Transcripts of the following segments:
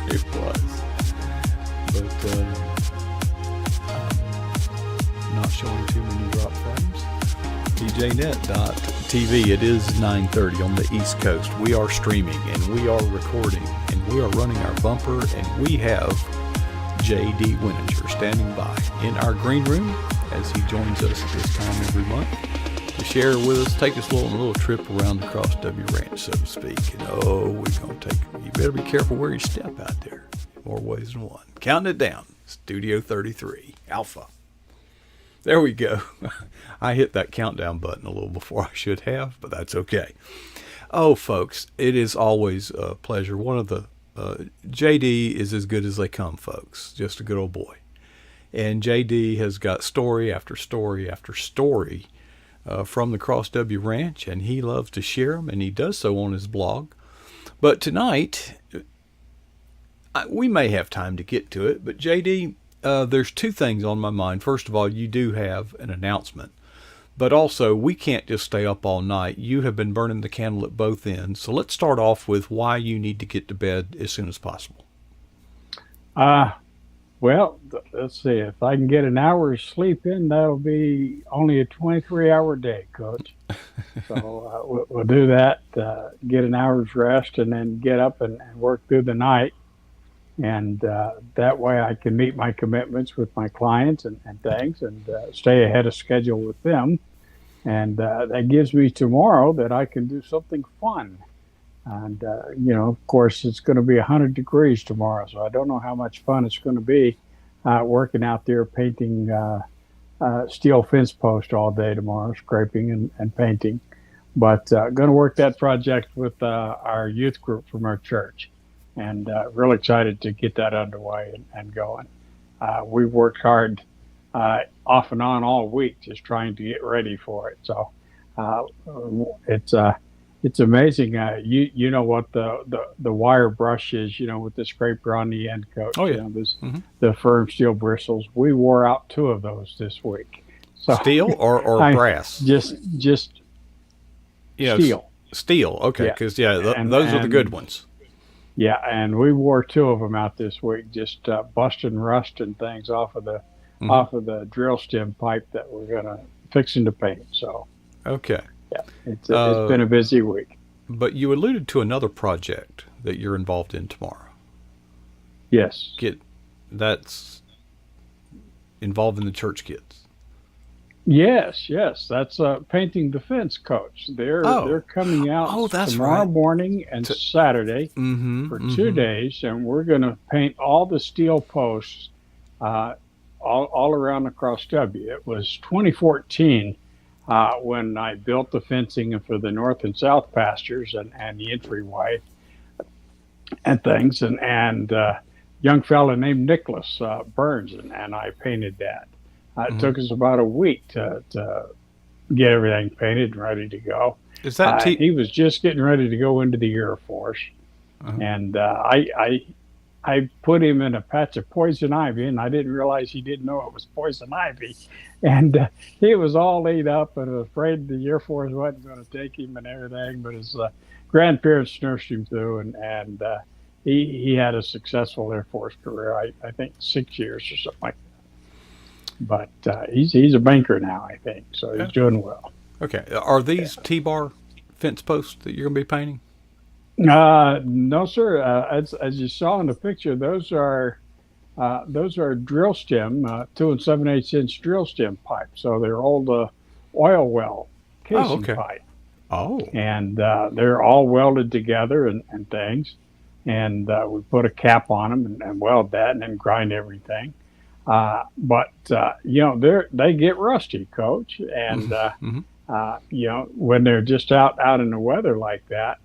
It was. But not showing too many drop frames. TJNet.TV. It is 9:30 on the East Coast. We are streaming and we are recording and we are running our bumper, and we have J.D. Wininger standing by in our green room as he joins us at this time every month to share with us, take us on a little trip around the Cross W Ranch, so to speak. And you better be careful where you step out there. More ways than one. Counting it down. Studio 33, Alpha. There we go. I hit that countdown button a little before I should have, but that's okay. Oh, folks, it is always a pleasure. One of the JD is as good as they come, folks. Just a good old boy. And JD has got story after story after story from the Cross W Ranch, and he loves to share them, and he does so on his blog. But tonight, we may have time to get to it, but JD, there's two things on my mind. First of all, you do have an announcement, but also we can't just stay up all night. You have been burning the candle at both ends. So let's start off with why you need to get to bed as soon as possible. Well, let's see. If I can get an hour's sleep in, that'll be only a 23-hour day, Coach. So we'll do that, get an hour's rest, and then get up and work through the night. And that way I can meet my commitments with my clients and things, and stay ahead of schedule with them. And that gives me tomorrow that I can do something fun. And, of course, it's going to be 100 degrees tomorrow, so I don't know how much fun it's going to be working out there painting steel fence post all day tomorrow, scraping and painting. But going to work that project with our youth group from our church. And real excited to get that underway and going. We've worked hard off and on all week just trying to get ready for it. So it's amazing. You know what the wire brush is, with the scraper on the end, Coach. Oh, yeah. The firm steel bristles. We wore out 2 of those this week. So Steel or brass? Just steel. Steel, okay, because those are the good ones. Yeah, and we wore 2 of them out this week, just busting rust and things off of the drill stem pipe that we're fixing to paint. So okay, yeah, it's been a busy week. But you alluded to another project that you're involved in tomorrow. Yes, that's involving the church kids. Yes, that's painting the fence, Coach. They're coming out tomorrow morning and Saturday for 2 days, and we're going to paint all the steel posts all around the Cross W. It was 2014 when I built the fencing for the north and south pastures and the entryway and things, and young fella named Nicholas Burns, and I painted that. It took us about a week to get everything painted and ready to go. Is that he was just getting ready to go into the Air Force, and I put him in a patch of poison ivy, and I didn't realize he didn't know it was poison ivy, and he was all laid up and afraid the Air Force wasn't going to take him and everything. But his grandparents nursed him through, and he had a successful Air Force career. I think 6 years or something like that. But he's a banker now, I think, so he's doing well. Okay. Are these T-bar fence posts that you're going to be painting? No, sir. As you saw in the picture, those are drill stem, 2 7/8 inch drill stem pipe. So they're old oil well casing pipe. Oh. And they're all welded together and things. And we put a cap on them and weld that and then grind everything. But they get rusty, Coach. And, when they're just out in the weather like that,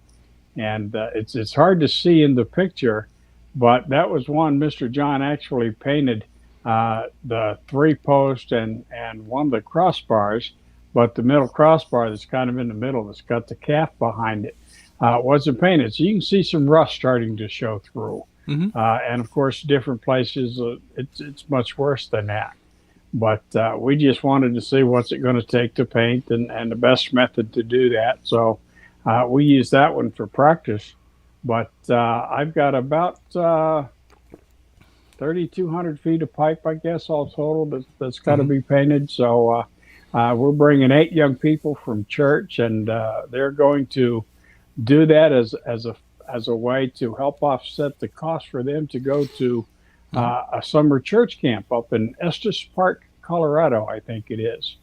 and it's hard to see in the picture, but that was one Mr. John actually painted the 3-post and one of the crossbars, but the middle crossbar that's kind of in the middle that's got the calf behind it wasn't painted. So you can see some rust starting to show through. And of course, different places, it's much worse than that. But we just wanted to see what's it going to take to paint and the best method to do that. So we used that one for practice But I've got about 3,200 feet of pipe, I guess, all total that's got to Hmm. be painted. So we're bringing 8 young people from church, and they're going to do that as a way to help offset the cost for them to go to Hmm. a summer church camp up in Estes Park, Colorado, I think it is,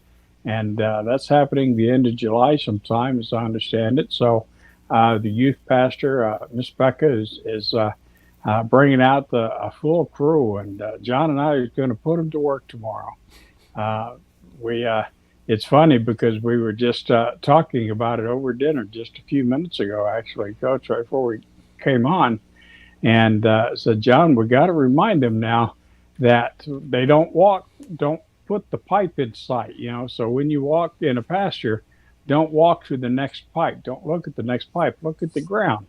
and that's happening the end of July sometime, as I understand it. So the youth pastor, Miss Becca, is bringing out a full crew, and John and I are going to put them to work tomorrow. Uh, we It's funny because we were just talking about it over dinner just a few minutes ago, actually, Coach, right before we came on, and said, John, we got to remind them now that they don't put the pipe in sight. So when you walk in a pasture, don't walk to the next pipe. Don't look at the next pipe. Look at the ground,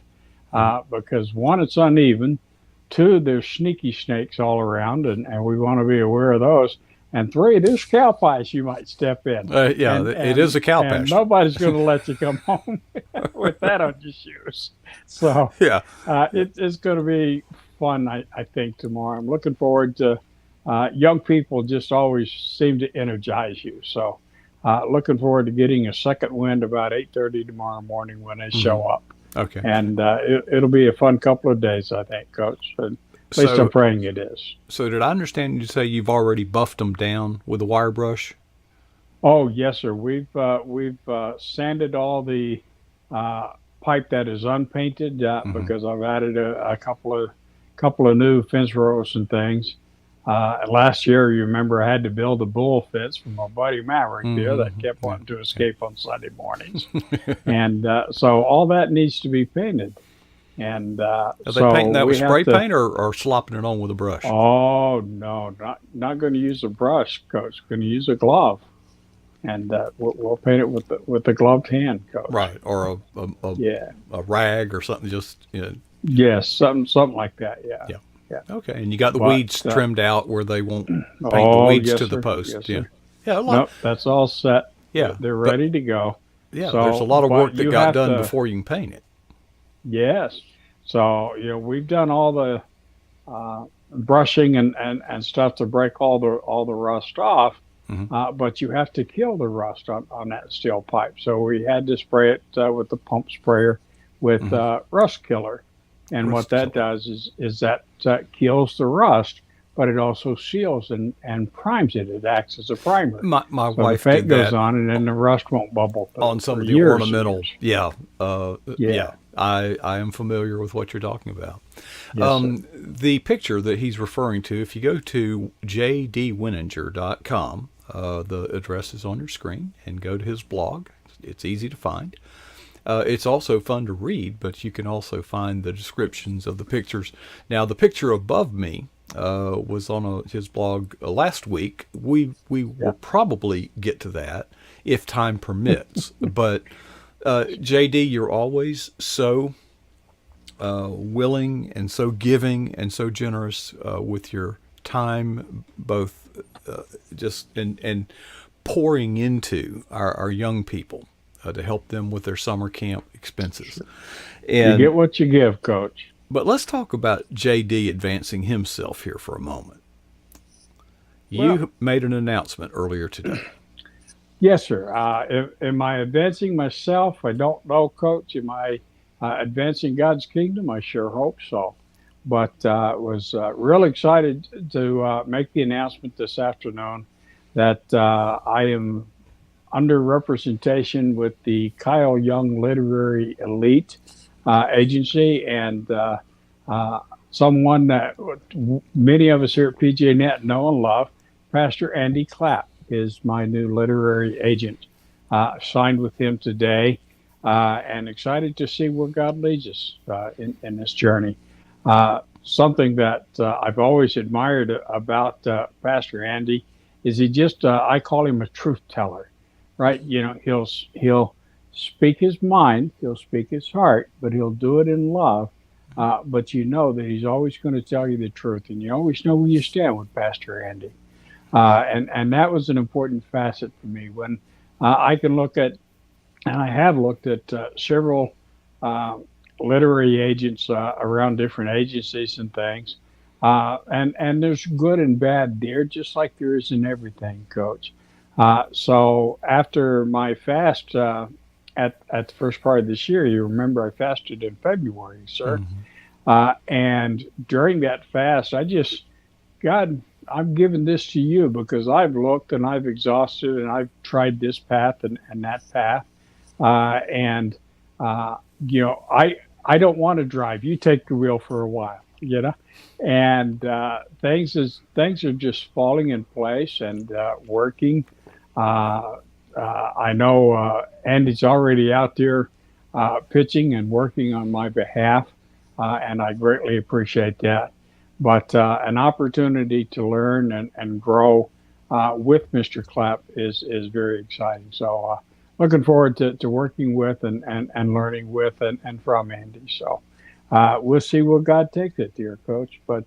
Hmm. because one, it's uneven. Two, there's sneaky snakes all around, and we want to be aware of those. And three, there's cow pies you might step in, Yeah, and it is and a cow and pasture. nobody's going to let you come home with that on your shoes. So Yeah. it's going to be fun, I think, tomorrow. I'm looking forward to young people just always seem to energize you. So looking forward to getting a second wind about 8:30 tomorrow morning when they Hmm. show up. Okay. And it'll be a fun couple of days, I think, Coach. And at least I'm So, praying it is. so did I understand you say you've already buffed them down with a wire brush? Oh, yes, sir. We've sanded all the uh, pipe that is unpainted Hmm. because I've added a couple of new fence rows and things. Last year, you remember, I had to build a bull fence for my buddy Maverick there that Hmm. kept Yeah. wanting to Yeah. escape on Sunday mornings, and so all that needs to be painted. And Are they painting so that with we have spray to. paint or slopping it on with a brush? Oh no, not going to use a brush, Coach. Going to use a glove, and we'll paint it with the gloved hand, Coach. Right. Or Yeah. a rag or something. Just, Yes, something like that. Yeah. yeah. Yeah. Okay. And you got the But weeds trimmed out where they won't paint the oh weeds yes, to the sir. post. Yes, Yeah. sir. Yeah. Nope, that's all set. Yeah. They're But ready to go. yeah, there's a So, lot of but work that you got have done to. before you can paint it. Yes. So we've done all the brushing and stuff to break all the rust off. Hmm. But you have to kill the rust on that steel pipe. So we had to spray it with the pump sprayer with Hmm. rust killer. And what Rust that killer. does is that kills the rust, but it also seals and primes it. It acts as a primer. My So the wife paint did goes that on, and then the rust won't bubble on some for of the years and ornamental. years. Yeah. Yeah. Yeah. I am familiar with what you're talking about. Yes, sir. The picture that he's referring to, if you go to jdwininger.com, the address is on your screen, and go to his blog. It's easy to find. It's also fun to read, but you can also find the descriptions of the pictures. Now, the picture above me was on his blog last week. We will Yeah. probably get to that if time permits. But JD, you're always so willing and so giving and so generous with your time, both just and pouring into our young people to help them with their summer camp expenses. You And get what you give, Coach. but let's talk about JD advancing himself here for a moment. Well, You made an announcement earlier today. yes, sir. Am I advancing myself? I don't know, Coach. Am I advancing God's kingdom? I sure hope so. But was real excited to make the announcement this afternoon that I am under representation with the Kyle Young Literary Elite Agency, and uh, someone that many of us here at PGA know and love, Pastor Andy Clapp is my new literary agent. Signed with him today, and excited to see where God leads us in this journey. Something that I've always admired about Pastor Andy is he just I call him a truth teller, right? He'll speak his mind, he'll speak his heart, but he'll do it in love. But you know that he's always going to tell you the truth, and you always know where you stand with Pastor Andy. And that was an important facet for me when I can look at, and I have looked at several uh, literary agents around different agencies and things. And there's good and bad there, just like there is in everything, Coach. So after my fast at the first part of this year, you remember I fasted in February, sir. Hmm. And during that fast, I just, God, I'm giving this to you because I've looked and I've exhausted and I've tried this path and that path. And you know, I don't want to drive. You take the wheel for a while, you know, and things are just falling in place and working. Uh, I know Andy's already out there pitching and working on my behalf, and I greatly appreciate that. But an opportunity to learn and grow with Mr. Clapp is very exciting. So looking forward to working with and learning with and from Andy. So we'll see where God takes it, dear Coach. But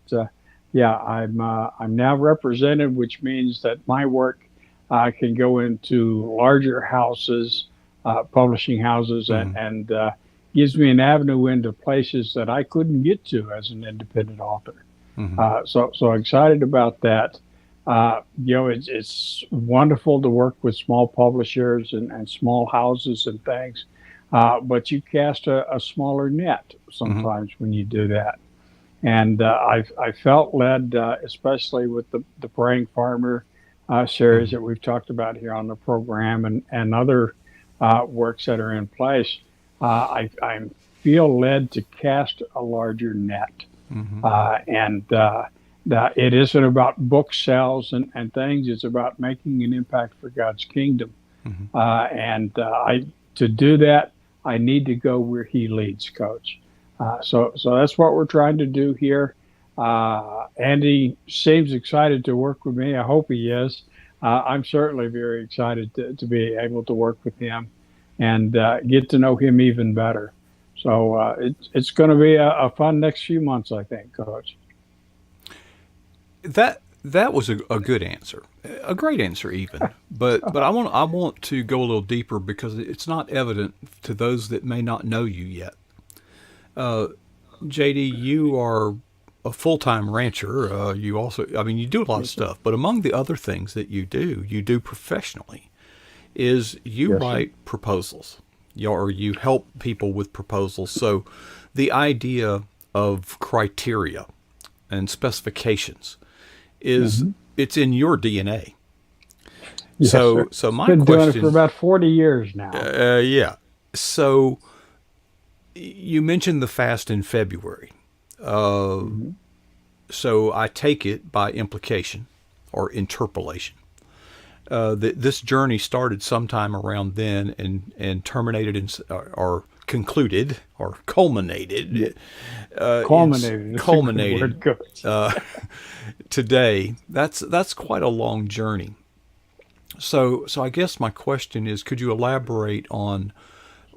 yeah, I'm now represented, which means that my work can go into larger houses, publishing houses, Hmm. and gives me an avenue into places that I couldn't get to as an independent author. Hmm. So excited about that. You know, it's wonderful to work with small publishers and small houses and things, but you cast a smaller net Hmm. sometimes when you do that. And I felt led, especially with the Praying Farmer series Hmm. that we've talked about here on the program and other works that are in place. I feel led to cast a larger net. Hmm. And that it isn't about book sales and things. It's about making an impact for God's kingdom. Hmm. And I to do that, I need to go where He leads, Coach. So that's what we're trying to do here. Andy seems excited to work with me. I hope he is. I'm certainly very excited to be able to work with him and get to know him even better. So it's going to be a fun next few months, I think, Coach. That was a good answer, a great answer even. But I want to go a little deeper because it's not evident to those that may not know you yet. Uh, JD, you are a full time rancher. You also, I mean, you do a lot of Yes, sir. stuff. But among the other things that you do professionally, is you Yes, sir. write proposals, or you help people with proposals. So the idea of criteria and specifications is Hmm. it's in your DNA. Yes, sir. So my Been doing it for question, about 40 years now. yeah. So you mentioned the fast in February. Uh, Hmm. so I take it by implication or interpolation that this journey started sometime around then and terminated or concluded or Yeah. culminated in Culminated. It's a good culminated word, Coach. uh, today. That's quite a long journey. So I guess my question is, could you elaborate on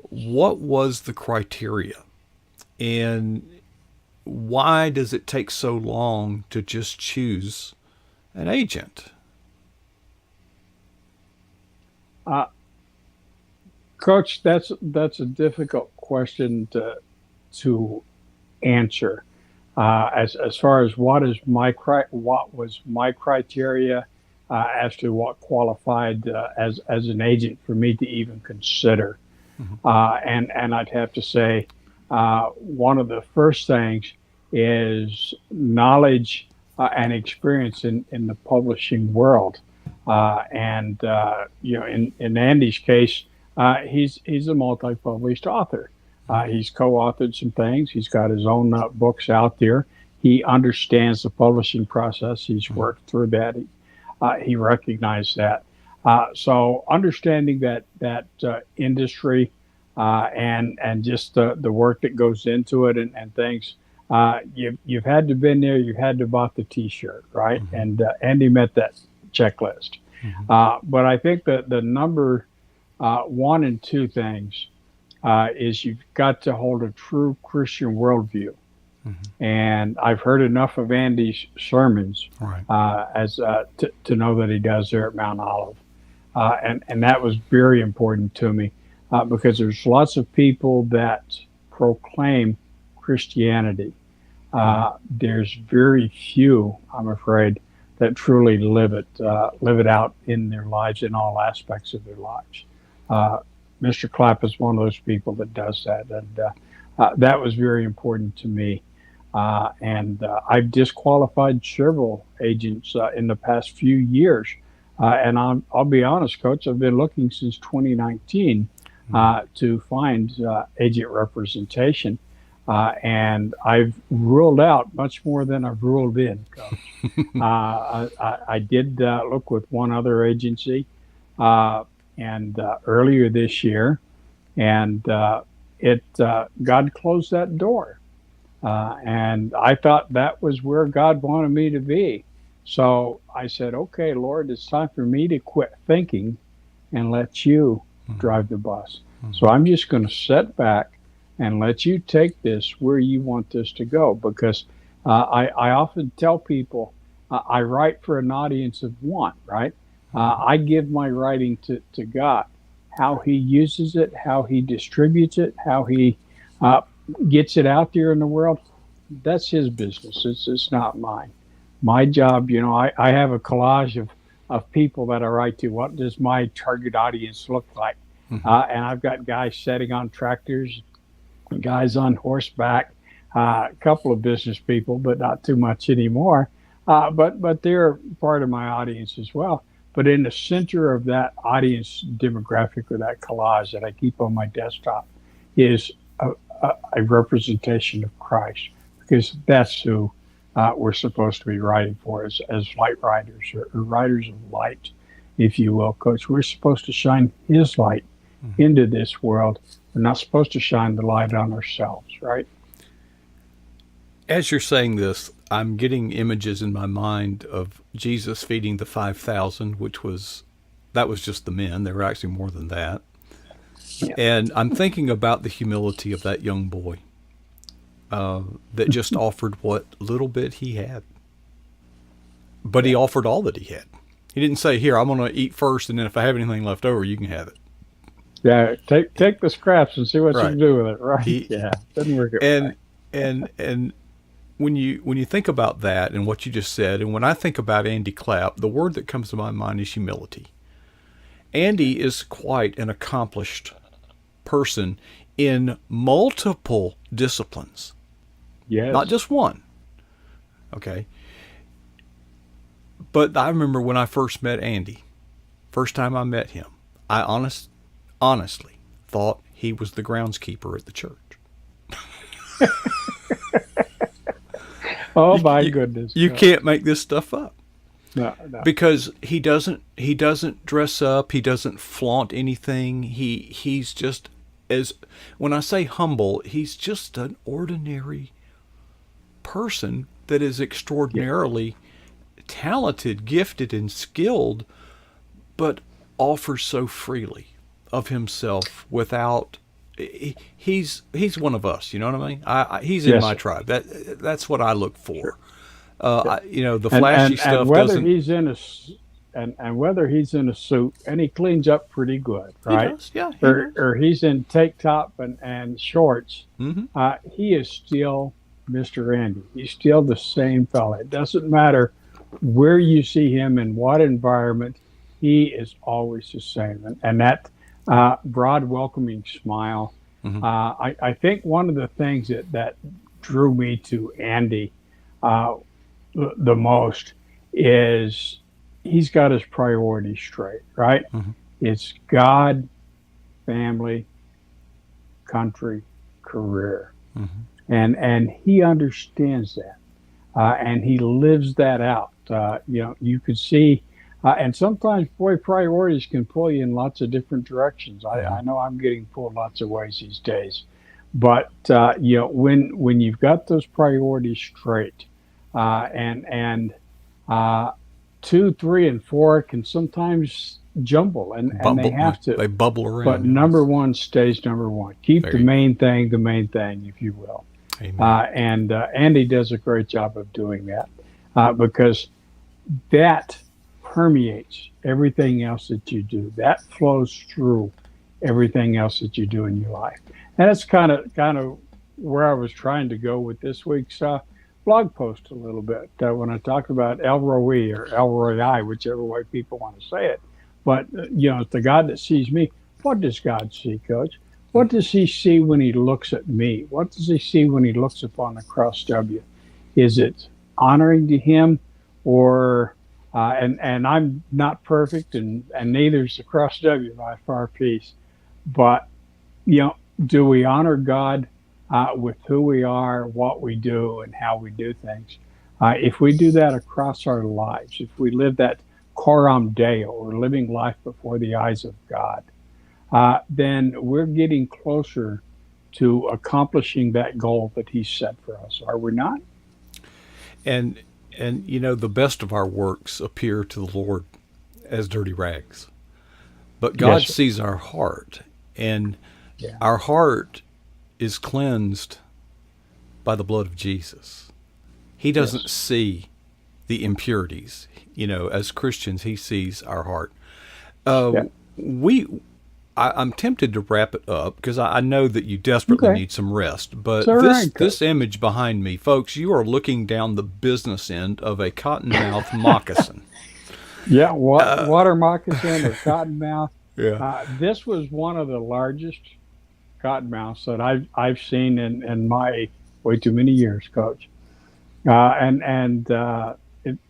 what was the criteria and why does it take so long to just choose an agent? Uh, Coach, that's a difficult question to answer. As far as what was my criteria as to what qualified as an agent for me to even consider, Hmm. and I'd have to say one of the first things is knowledge and experience in the publishing world. And you know, in Andy's case, he's a multi-published author. He's co-authored some things. He's got his own books out there. He understands the publishing process. He's Hmm. worked through that. He recognized that. So understanding that industry and just the work that goes into it and things. You've had to been there. You had to bought the T-shirt, right? Hmm. And Andy met that checklist. Hmm. But I think that the number one and two things is you've got to hold a true Christian worldview. Hmm. And I've heard enough of Andy's sermons Right. as to know that he does there at Mount Olive. And that was very important to me because there's lots of people that proclaim Christianity. There's very few, I'm afraid, that truly live it out in their lives, in all aspects of their lives. Mr. Clapp is one of those people that does that, and that was very important to me. And I've disqualified several agents in the past few years. And I'll be honest, Coach, I've been looking since 2019 to find agent representation. And I've ruled out much more than I've ruled in, Coach. I did look with one other agency and earlier this year, and God closed that door. And I thought that was where God wanted me to be. So I said, okay, Lord, it's time for me to quit thinking and let you drive the bus. So I'm just going to sit back and let you take this where you want this to go. Because I often tell people I write for an audience of one, right? I give my writing to God. How he uses it, how he distributes it, how he gets it out there in the world, that's his business. It's not mine. My job, I have a collage of people that I write to. What does my target audience look like? And I've got guys sitting on tractors, guys on horseback, a couple of business people, but not too much anymore. But they're part of my audience as well. But in the center of that audience demographic, or that collage that I keep on my desktop, is a representation of Christ, because that's who we're supposed to be writing for as light writers, or writers of light, if you will, Coach. We're supposed to shine his light into this world. We're not supposed to shine the light on ourselves, right? As you're saying this, I'm getting images in my mind of Jesus feeding the 5,000, that was just the men. There were actually more than that. Yeah. And I'm thinking about the humility of that young boy that just offered what little bit he had. But he offered all that he had. He didn't say, here, I'm going to eat first, and then if I have anything left over, you can have it. Yeah, take the scraps and see what you can do with it, right? Doesn't work that way. And when you think about that and what you just said, and when I think about Andy Clapp, the word that comes to my mind is humility. Andy is quite an accomplished person in multiple disciplines. Yes. Not just one. Okay. But I remember when I first met Andy, first time I met him, I honestly thought he was the groundskeeper at the church. Oh my goodness. You can't make this stuff up. No. Because he doesn't dress up, he doesn't flaunt anything. He's just, when I say humble, he's just an ordinary person that is extraordinarily talented, gifted, and skilled, but offers so freely of himself without. He's one of us. You know what I mean? He's in my tribe. That's what I look for. Sure. The flashy stuff and whether doesn't. He's in whether he's in a suit, and he cleans up pretty good, right? He does, yeah. Or he's in tank top and shorts. Mm-hmm. He is still Mr. Andy. He's still the same fella. It doesn't matter where you see him in what environment. He is always the same, and that broad, welcoming smile. Mm-hmm. I think one of the things that drew me to Andy the most is he's got his priorities straight, right? Mm-hmm. It's God, family, country, career. Mm-hmm. And he understands that. And he lives that out. You could see, and sometimes, boy, priorities can pull you in lots of different directions. I know I'm getting pulled lots of ways these days. But, when you've got those priorities straight, and 2, 3, and 4 can sometimes jumble, and they have to. They bubble around. But number one stays number one. Keep the main thing, if you will. And Andy does a great job of doing that because that permeates everything else that you do. That flows through everything else that you do in your life. And that's kind of where I was trying to go with this week's blog post a little bit when I talked about El Roi or El Roi, whichever way people want to say it. But it's the God that sees me. What does God see, Coach? What does He see when He looks at me? What does He see when He looks upon the cross W? Is it honoring to Him, or and I'm not perfect, and neither is the cross W by far piece, but do we honor God with who we are, what we do, and how we do things? If we do that across our lives, if we live that coram Deo, or living life before the eyes of God, then we're getting closer to accomplishing that goal that He set for us. Are we not? And the best of our works appear to the Lord as dirty rags. But God Yes, sir. sees our heart, and Yeah. our heart is cleansed by the blood of Jesus. He doesn't Yes. see the impurities. As Christians, He sees our heart. Uh, Yeah. I'm tempted to wrap it up because I know that you desperately Okay. need some rest. It's But all this right, this Coach. image behind me, folks, you are looking down the business end of a cottonmouth moccasin. Yeah. Water moccasin or cottonmouth. Yeah. This was one of the largest cottonmouths that I've seen in my way too many years, Coach. And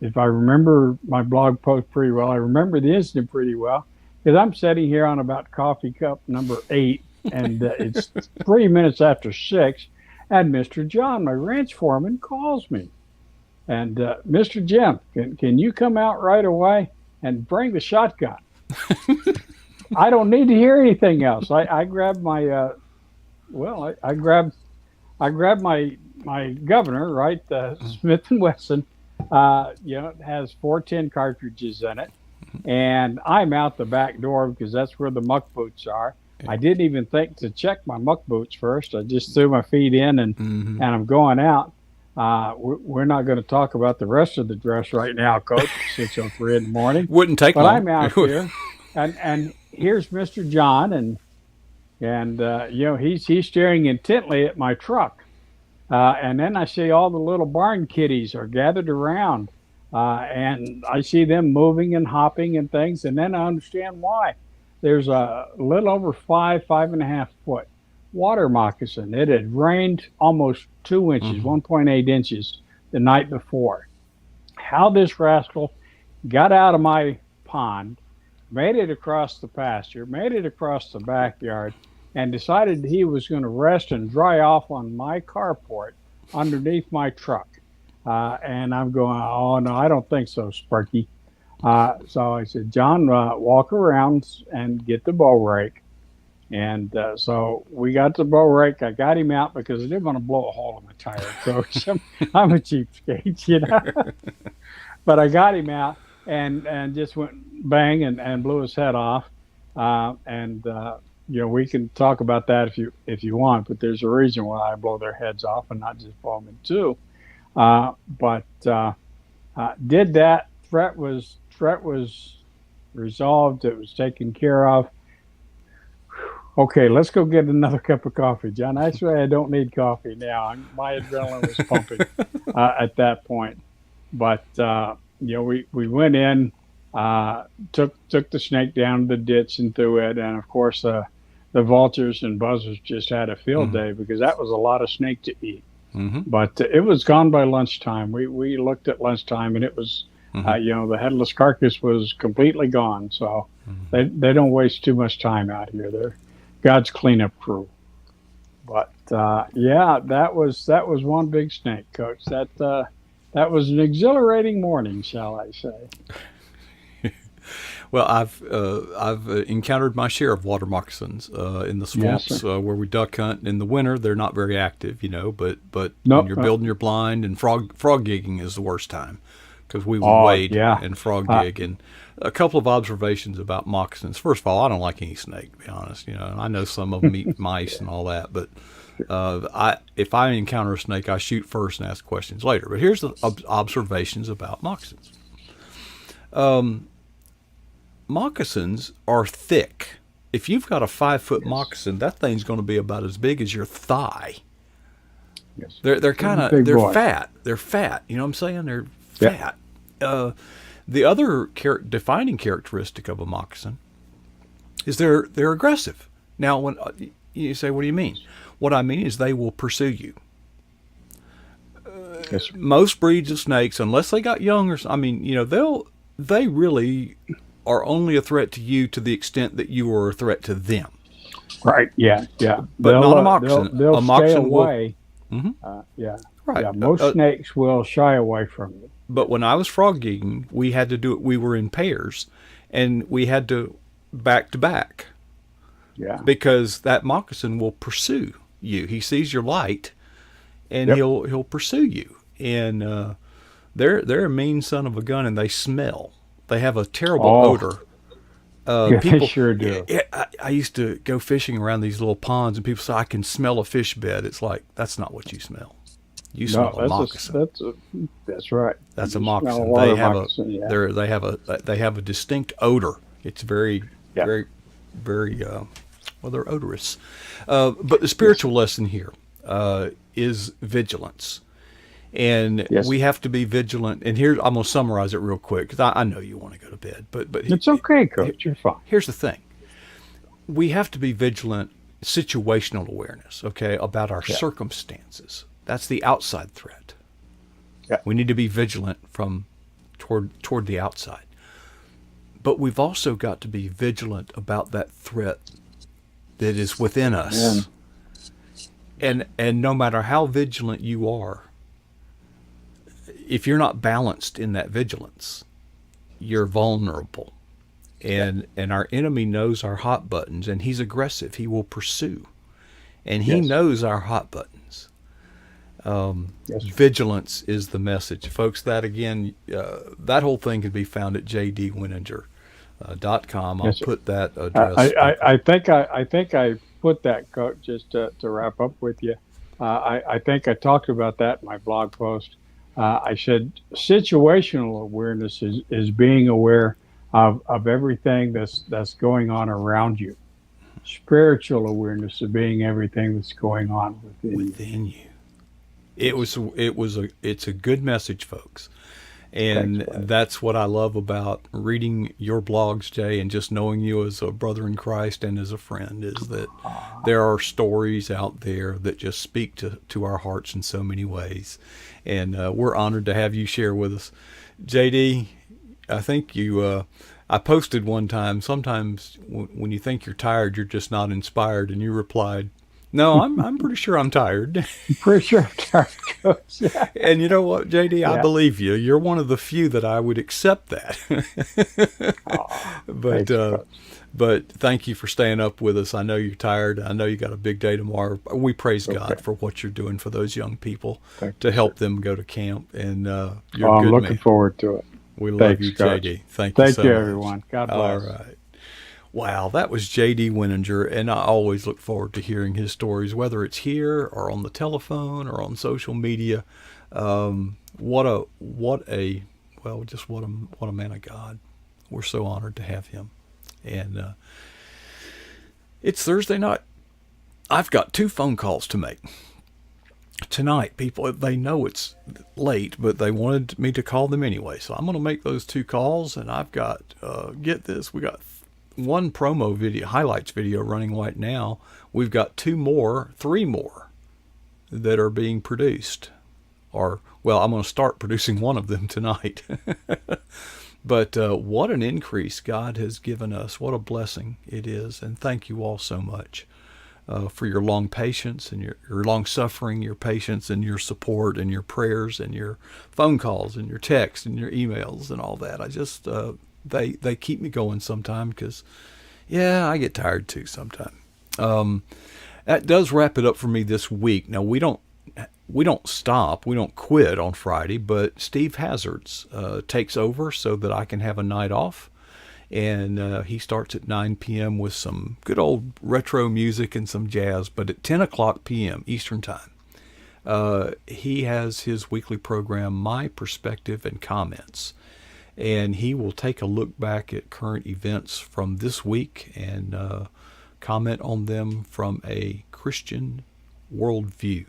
if I remember my blog post pretty well, I remember the incident pretty well because I'm sitting here on about coffee cup number 8, and it's 3 minutes after 6, and Mr. John, my ranch foreman, calls me, and Mr. Jim, can you come out right away and bring the shotgun? I don't need to hear anything else. I grabbed my I grabbed my governor, right? Smith and Wesson. It has 410 cartridges in it, and I'm out the back door because that's where the muck boots are. I didn't even think to check my muck boots first. I just threw my feet in, and Hmm. I'm going out. We're not going to talk about the rest of the dress right now, Coach. 6:03 in the morning, Wouldn't take but long. I'm out here, and here's Mr. John, and he's staring intently at my truck. And then I see all the little barn kitties are gathered around, and I see them moving and hopping and things. And then I understand why. There's a little over 5.5 foot water moccasin. It had rained almost 2 inches, Hmm. 1.8 inches the night before. How this rascal got out of my pond, made it across the pasture, made it across the backyard, and decided he was going to rest and dry off on my carport underneath my truck. And I'm going, oh, no, I don't think so, Sparky. So I said, John, walk around and get the bow rake. And so we got the bow rake. I got him out because I didn't want to blow a hole in my tire, Coach. I'm a cheapskate. But I got him out and just went bang and blew his head off. And we can talk about that if you want, but there's a reason why I blow their heads off and not just blow them in two. But did that. Threat was resolved. It was taken care of. Okay, let's go get another cup of coffee, John. Actually, I don't need coffee now. My adrenaline was pumping at that point. But we went in, took the snake down to the ditch and threw it, and of course the vultures and buzzards just had a field Hmm. day because that was a lot of snake to eat. Hmm. But it was gone by lunchtime. We looked at lunchtime, and it was Hmm. the headless carcass was completely gone. So they don't waste too much time out here. They're God's cleanup crew. But that was one big snake, Coach. That was an exhilarating morning, shall I say? Well, I've encountered my share of water moccasins in the Yes, swamps sir. where we duck hunt. In the winter, they're not very active, but when Nope. you're building your blind, and frog gigging is the worst time because we would Oh, wade yeah. and frog Uh, gig. And a couple of observations about moccasins. First of all, I don't like any snake, to be honest. And I know some of them eat mice and all that, but if I encounter a snake, I shoot first and ask questions later. But here's the observations about moccasins. Moccasins are thick if you've got a 5-foot moccasin, that thing's going to be about as big as your thigh. Yes. They're kind of Big boy. fat. They're fat. You know what I'm saying? They're Yep. fat. The other defining characteristic of a moccasin is they're aggressive. Now, when you say, "What do you mean?" What I mean is they will pursue you. Yes, sir. Most breeds of snakes, unless they got young, they really are only a threat to you to the extent that you are a threat to them. Right. Yeah. Yeah. But not a moccasin. They'll A moccasin stay away. Mhm. Yeah. Right. Yeah. Most snakes will shy away from you. But when I was frog gigging, we had to do it. We were in pairs, and we had to back to back. Yeah. Because that moccasin will pursue you. He sees your light, and Yep. he'll pursue you. And they're a mean son of a gun, and they smell. They have a terrible odor. Yeah, they sure do. I used to go fishing around these little ponds, and people say, "I can smell a fish bed." It's like, that's not what you smell. You smell a moccasin. That's right. That's You a smell moccasin. lot They of have moccasin, yeah. they have a distinct odor. It's very Yeah. very well, they're odorous. But the spiritual lesson here is vigilance. And Yes. we have to be vigilant. And here, I'm going to summarize it real quick, because I know you want to go to bed. But It's okay, Coach. You're fine. here's the thing. We have to be vigilant, situational awareness, okay, about our circumstances. That's the outside threat. Yeah. We need to be vigilant from toward the outside. But we've also got to be vigilant about that threat that is within us. And no matter how vigilant you are, if you're not balanced in that vigilance, you're vulnerable. And our enemy knows our hot buttons, and he's aggressive. He will pursue. And he knows our hot buttons. Vigilance is the message. Folks, that again, that whole thing can be found at jdwininger.com. I'll put that address. I think I put that, Coach, just to wrap up with you. I think I talked about that in my blog post. I said situational awareness is being aware of everything that's going on around you. Spiritual awareness of being everything that's going on within you. It's a good message, folks. And that's what I love about reading your blogs, Jay, and just knowing you as a brother in Christ and as a friend, is that there are stories out there that just speak to our hearts in so many ways. And we're honored to have you share with us. JD, I think I posted one time, sometimes when you think you're tired, you're just not inspired. And you replied, "No, I'm pretty sure I'm tired." I'm pretty sure I'm tired, Coach. Yeah. And you know what, JD? I believe you. You're one of the few that I would accept that. But thank you for staying up with us. I know you're tired. I know you got a big day tomorrow. We praise God for what you're doing for those young people to help them go to camp. And you're a good I'm looking man. forward to it. We love you, Coach. JD. Thank you so much. Everyone. God bless. All right. Wow, that was J.D. Wininger, and I always look forward to hearing his stories, whether it's here or on the telephone or on social media. What a man of God. We're so honored to have him. And it's Thursday night. I've got 2 phone calls to make tonight. People, they know it's late, but they wanted me to call them anyway, so I'm going to make those 2 calls. And I've got get this, we got 1 promo video, highlights video running right now. We've got 3 more that are being produced. I'm going to start producing one of them tonight. But what an increase God has given us. What a blessing it is. And thank you all so much for your long patience and your long suffering, your patience and your support and your prayers and your phone calls and your texts and your emails and all that. I just... They keep me going sometime because, I get tired too sometime. That does wrap it up for me this week. Now, we don't stop. We don't quit on Friday, but Steve Hazards takes over so that I can have a night off. And he starts at 9 p.m. with some good old retro music and some jazz. But at 10 o'clock p.m. Eastern Time, he has his weekly program, My Perspective and Comments. and he will take a look back at current events from this week and comment on them from a Christian worldview.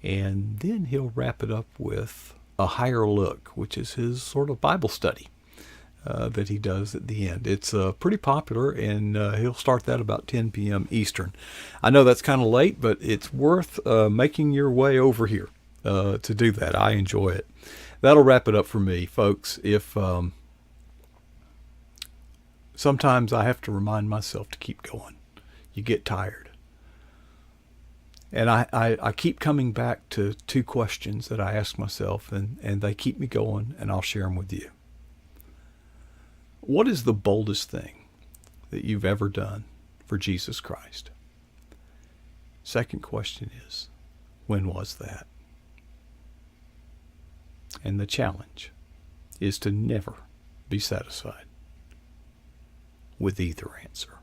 And then he'll wrap it up with a higher look, which is his sort of Bible study that he does at the end. It's pretty popular, and he'll start that about 10 p.m. Eastern. I know that's kind of late, but it's worth making your way over here to do that. I enjoy it. That'll wrap it up for me, folks. If sometimes I have to remind myself to keep going. You get tired. And I keep coming back to two questions that I ask myself, and they keep me going, and I'll share them with you. What is the boldest thing that you've ever done for Jesus Christ? Second question is, when was that? And the challenge is to never be satisfied with either answer.